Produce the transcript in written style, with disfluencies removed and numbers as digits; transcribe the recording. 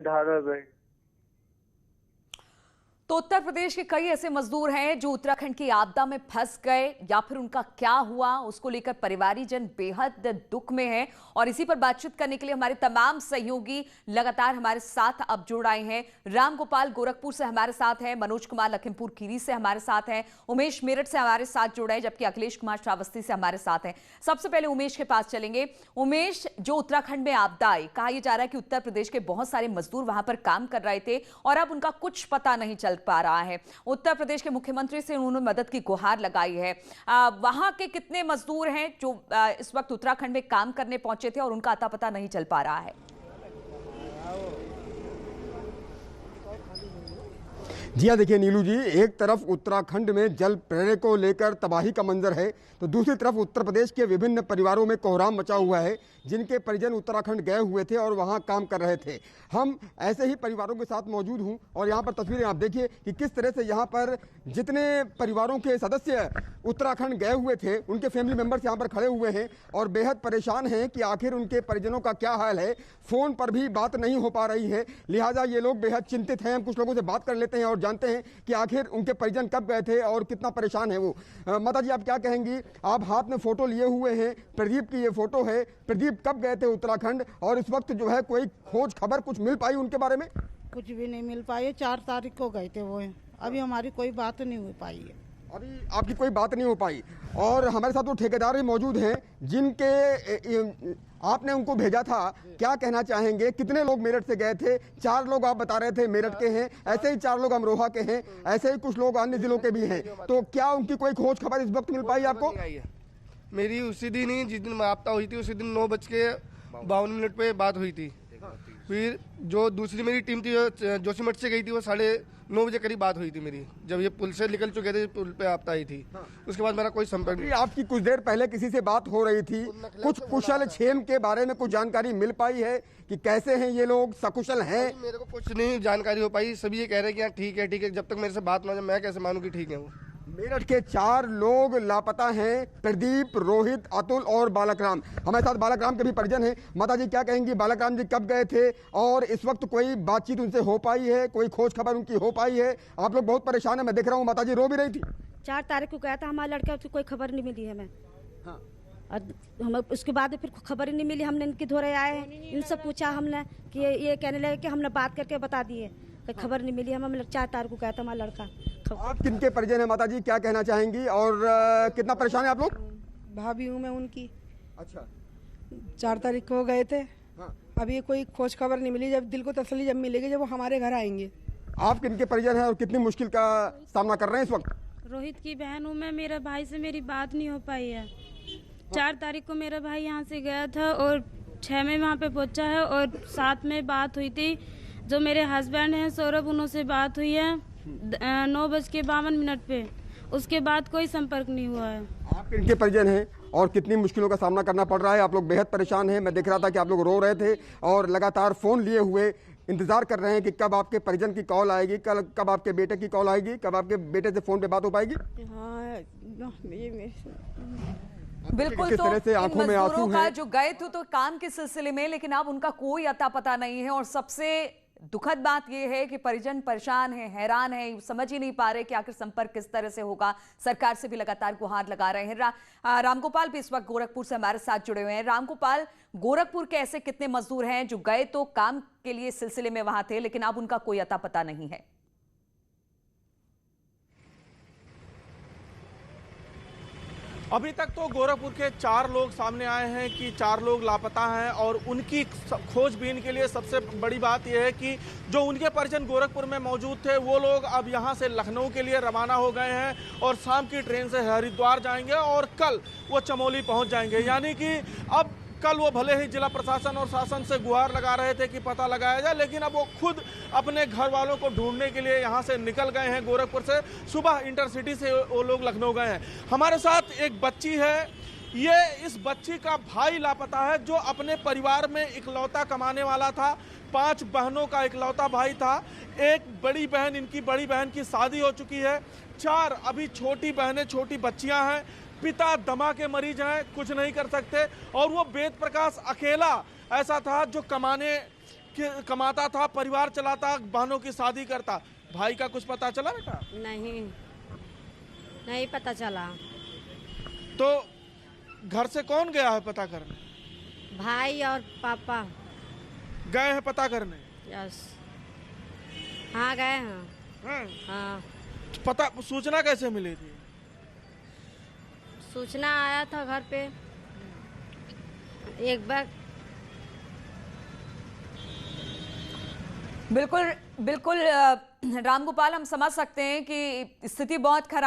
धारा गए। तो उत्तर प्रदेश के कई ऐसे मजदूर हैं जो उत्तराखंड की आपदा में फंस गए या फिर उनका क्या हुआ उसको लेकर परिवारीजन बेहद दुख में हैं। और इसी पर बातचीत करने के लिए हमारे तमाम सहयोगी लगातार हमारे साथ अब जुड़ आए हैं। राम गोपाल गोरखपुर से हमारे साथ हैं, मनोज कुमार लखीमपुर खीरी से हमारे साथ हैं, उमेश मेरठ से हमारे साथ जुड़े हैं, जबकि अखिलेश कुमार श्रावस्ती से हमारे साथ हैं। सबसे पहले उमेश के पास चलेंगे। उमेश, जो उत्तराखंड में आपदा आई, कहा यह जा रहा है कि उत्तर प्रदेश के बहुत सारे मजदूर वहां पर काम कर रहे थे और अब उनका कुछ पता नहीं चल पा रहा है। उत्तर प्रदेश के मुख्यमंत्री से उन्होंने मदद की गुहार लगाई है। वहां के कितने मजदूर हैं जो इस वक्त उत्तराखंड में काम करने पहुंचे थे और उनका अता पता नहीं चल पा रहा है? जी हाँ, देखिए नीलू जी, एक तरफ उत्तराखंड में जल प्रलय को लेकर तबाही का मंजर है, तो दूसरी तरफ उत्तर प्रदेश के विभिन्न परिवारों में कोहराम मचा हुआ है, जिनके परिजन उत्तराखंड गए हुए थे और वहाँ काम कर रहे थे। हम ऐसे ही परिवारों के साथ मौजूद हूँ और यहाँ पर तस्वीरें आप देखिए कि किस तरह से यहाँ पर जितने परिवारों के सदस्य उत्तराखंड गए हुए थे, उनके फैमिली मेम्बर्स यहाँ पर खड़े हुए हैं और बेहद परेशान हैं कि आखिर उनके परिजनों का क्या हाल है। फ़ोन पर भी बात नहीं हो पा रही है, लिहाजा ये लोग बेहद चिंतित हैं। हम कुछ लोगों से बात कर लेते हैं और जानते हैं कि आखिर उनके परिजन कब गए थे और कितना परेशान है वो। माता जी, आप क्या कहेंगी? आप हाथ में फोटो लिए हुए हैं, प्रदीप की ये फोटो है। प्रदीप कब गए थे उत्तराखंड और इस वक्त जो है कोई खोज खबर कुछ मिल पाई उनके बारे में? कुछ भी नहीं मिल पाई है। 4 तारीख को गए थे वो, अभी हमारी कोई बात नहीं हो पाई है। अभी आपकी कोई बात नहीं हो पाई। और हमारे साथ वो ठेकेदार भी मौजूद हैं जिनके आपने उनको भेजा था। क्या कहना चाहेंगे? कितने लोग मेरठ से गए थे? 4 लोग आप बता रहे थे मेरठ के हैं, ऐसे ही 4 लोग अमरोहा के हैं, ऐसे ही कुछ लोग अन्य जिलों के भी हैं। तो क्या उनकी कोई खोज खबर इस वक्त मिल पाई आपको? मेरी उसी दिन ही, जिस दिन आपदा हुई थी, उसी दिन 9:52 पे बात हुई थी। फिर जो दूसरी मेरी टीम थी जोशीमठ से गई थी, वो 9:30 बजे करीब बात हुई थी मेरी, जब ये पुल से निकल चुके थे, पुल पे आपदा आई थी। उसके बाद मेरा कोई संपर्क नहीं। आपकी कुछ देर पहले किसी से बात हो रही थी, कुछ कुशल क्षेम के बारे में कुछ जानकारी मिल पाई है कि कैसे हैं ये लोग, सकुशल हैं? मेरे को कुछ नहीं जानकारी हो पाई। सभी ये कह रहे हैं कि हाँ ठीक है ठीक है। जब तक मेरे से बात ना हो, मैं कैसे मानूं कि ठीक है वो। मेरठ के 4 लोग लापता हैं, प्रदीप, रोहित, अतुल और बालकराम। हमारे साथ बालकराम के भी परिजन हैं। माता जी, क्या कहेंगी? बालकराम जी कब गए थे और इस वक्त कोई बातचीत उनसे हो पाई है? कोई खोज खबर उनकी हो पाई है? आप लोग बहुत परेशान है, मैं देख रहा हूँ। माता जी रो भी रही थी। 4 तारीख को गया था हमारा लड़का, उसकी कोई खबर नहीं मिली हमें। हाँ। और हम उसके बाद फिर खबर ही नहीं मिली। हमने इनके धोरे आए हैं, इनसे पूछा हमने कि ये कहने लगे कि हमने बात करके बता दिए, खबर नहीं मिली। हमें 4 तारीख को गया था हमारा लड़का। आप किनके परिजन हैं माता जी, क्या कहना चाहेंगी और कितना परेशान है आप लोग? भाभी हूँ मैं उनकी। अच्छा। 4 तारीख को गए थे। हाँ। अभी कोई खोज खबर नहीं मिली। जब दिल को तसल्ली जब मिलेगी, जब वो हमारे घर आएंगे। आप किनके परिजन हैं और कितनी मुश्किल का सामना कर रहे हैं इस वक्त? रोहित की बहन हूँ मैं। मेरे भाई से मेरी बात नहीं हो पाई है। 4 तारीख को मेरा भाई यहाँ से गया था और 6 में वहाँ पे पहुँचा है और 7 में बात हुई थी। जो मेरे हस्बैंड हैं सौरभ, उनसे बात हुई है 9:52 पे। उसके बाद कोई संपर्क नहीं हुआ है। आप किनके परिजन हैं और कितनी मुश्किलों का सामना करना पड़ रहा है? आप लोग बेहद परेशान हैं। मैं देख रहा था कि आप लोग रो रहे थे और लगातार फ़ोन लिए हुए इंतजार कर रहे हैं कि कब आपके परिजन की कॉल आएगी, कब आपके बेटे की कॉल आएगी, कब आपके बेटे से फ़ोन पे बात हो पाएगी। हाँ, बिल्कुल। तो इन मजदूरों का जो गए थे तो काम के सिलसिले में, लेकिन अब उनका कोई अता पता नहीं है। और सबसे दुखद बात यह है कि परिजन परेशान है, हैरान है, समझ ही नहीं पा रहे कि आखिर संपर्क किस तरह से होगा। सरकार से भी लगातार गुहार लगा रहे हैं। रामगोपाल भी इस वक्त गोरखपुर से हमारे साथ जुड़े हुए हैं। रामगोपाल, गोरखपुर के ऐसे कितने मजदूर हैं जो गए तो काम के लिए सिलसिले में वहां थे, लेकिन अब उनका कोई अता पता नहीं है? अभी तक तो गोरखपुर के 4 लोग सामने आए हैं कि 4 लोग लापता हैं और उनकी खोजबीन के लिए सबसे बड़ी बात यह है कि जो उनके परिजन गोरखपुर में मौजूद थे, वो लोग अब यहां से लखनऊ के लिए रवाना हो गए हैं और शाम की ट्रेन से हरिद्वार जाएंगे और कल वो चमोली पहुंच जाएंगे। यानी कि अब कल वो भले ही जिला प्रशासन और शासन से गुहार लगा रहे थे कि पता लगाया जाए, लेकिन अब वो खुद अपने घर वालों को ढूंढने के लिए यहाँ से निकल गए हैं। गोरखपुर से सुबह इंटरसिटी से वो लोग लखनऊ गए हैं। हमारे साथ एक बच्ची है, ये इस बच्ची का भाई लापता है, जो अपने परिवार में इकलौता कमाने वाला था। 5 बहनों का इकलौता भाई था। एक बड़ी बहन, इनकी बड़ी बहन की शादी हो चुकी है। 4 अभी छोटी बहनें, छोटी बच्चियां हैं। पिता दमा के मरीज हैं, कुछ नहीं कर सकते। और वो वेद प्रकाश अकेला ऐसा था जो कमाने कमाता था, परिवार चलाता, बहनों की शादी करता। भाई का कुछ पता चला बेटा? नहीं पता चला। तो घर से कौन गया है पता करने? भाई और पापा गए हैं पता करने? यस, हाँ गए हैं। हैं? हाँ, पता सूचना कैसे मिली थी? सूचना आया था घर पे एक बार। बिल्कुल बिल्कुल रामगोपाल, हम समझ सकते हैं कि स्थिति बहुत खराब